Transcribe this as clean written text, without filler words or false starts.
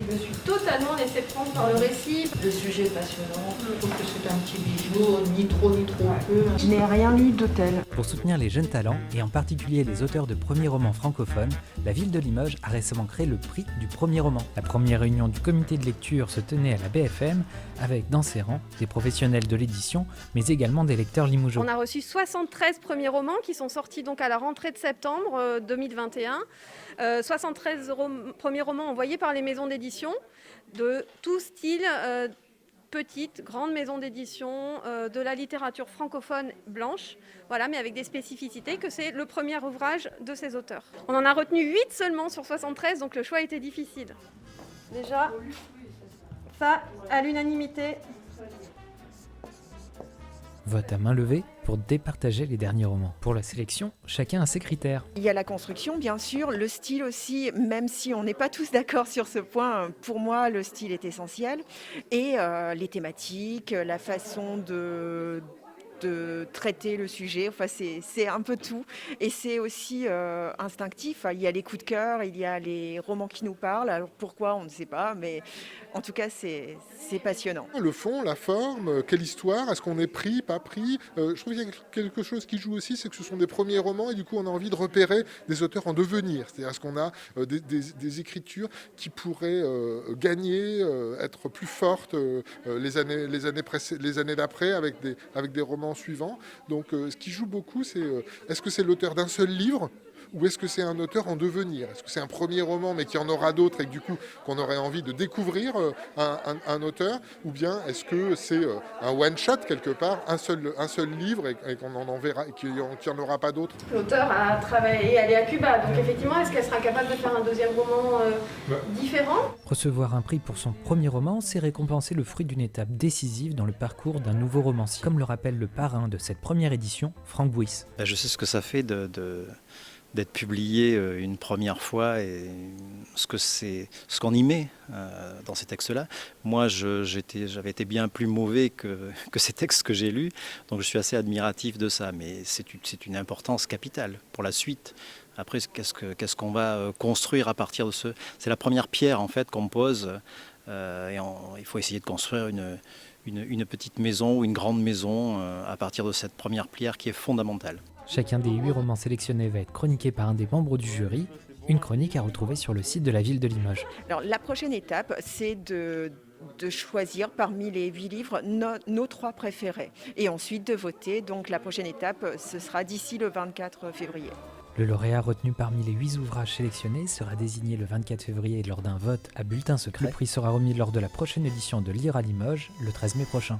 Je me suis totalement laissée prendre par le récit. Le sujet est passionnant. Je trouve que c'est un petit bijou, ni trop peu. Je n'ai rien lu de tel. Pour soutenir les jeunes talents, et en particulier les auteurs de premiers romans francophones, la ville de Limoges a récemment créé le prix du premier roman. La première réunion du comité de lecture se tenait à la BFM, avec dans ses rangs des professionnels de l'édition, mais également des lecteurs limougeaux. On a reçu 73 premiers romans qui sont sortis donc à la rentrée de septembre 2021. 73 premiers romans envoyés par les maisons d'édition de tout style, petites, grandes maisons d'édition, de la littérature francophone blanche, voilà, mais avec des spécificités que c'est le premier ouvrage de ces auteurs. On en a retenu 8 seulement sur 73, donc le choix était difficile. Déjà, ça, à l'unanimité. Vote à main levée pour départager les derniers romans. Pour la sélection, chacun a ses critères. Il y a la construction, bien sûr, le style aussi, même si on n'est pas tous d'accord sur ce point, pour moi, le style est essentiel. Et les thématiques, la façon de traiter le sujet, enfin, c'est un peu tout. Et c'est aussi instinctif. Il y a les coups de cœur, il y a les romans qui nous parlent. Alors pourquoi, on ne sait pas, mais en tout cas, c'est passionnant. Le fond, la forme, quelle histoire, est-ce qu'on est pris, pas pris je trouve qu'il y a quelque chose qui joue aussi, c'est que ce sont des premiers romans et du coup on a envie de repérer des auteurs en devenir. C'est-à-dire est-ce qu'on a des écritures qui pourraient gagner, être plus fortes les années d'après avec des romans suivants. Donc ce qui joue beaucoup, c'est est-ce que c'est l'auteur d'un seul livre ou est-ce que c'est un auteur en devenir? Est-ce que c'est un premier roman mais qu'il y en aura d'autres et que du coup qu'on aurait envie de découvrir un auteur? Ou bien est-ce que c'est un one-shot quelque part, un seul livre et qu'on en verra et qu'il n'y en aura pas d'autres? L'auteur a travaillé et allé à Cuba, donc effectivement, est-ce qu'elle sera capable de faire un deuxième roman différent? Recevoir un prix pour son premier roman, c'est récompenser le fruit d'une étape décisive dans le parcours d'un nouveau romancier, comme le rappelle le parrain de cette première édition, Franck Bouys. Je sais ce que ça fait d'être publié une première fois et ce qu'on y met dans ces textes-là. Moi, j'avais été bien plus mauvais que ces textes que j'ai lus, donc je suis assez admiratif de ça, mais c'est une importance capitale pour la suite. Après, qu'est-ce qu'on va construire à partir de ce... C'est la première pierre en fait qu'on pose il faut essayer de construire une petite maison ou une grande maison à partir de cette première pierre qui est fondamentale. Chacun des 8 romans sélectionnés va être chroniqué par un des membres du jury. Une chronique à retrouver sur le site de la ville de Limoges. Alors, la prochaine étape, c'est de choisir parmi les 8 livres nos 3 préférés. Et ensuite de voter. Donc la prochaine étape, ce sera d'ici le 24 février. Le lauréat retenu parmi les 8 ouvrages sélectionnés sera désigné le 24 février lors d'un vote à bulletin secret. Le prix sera remis lors de la prochaine édition de Lire à Limoges, le 13 mai prochain.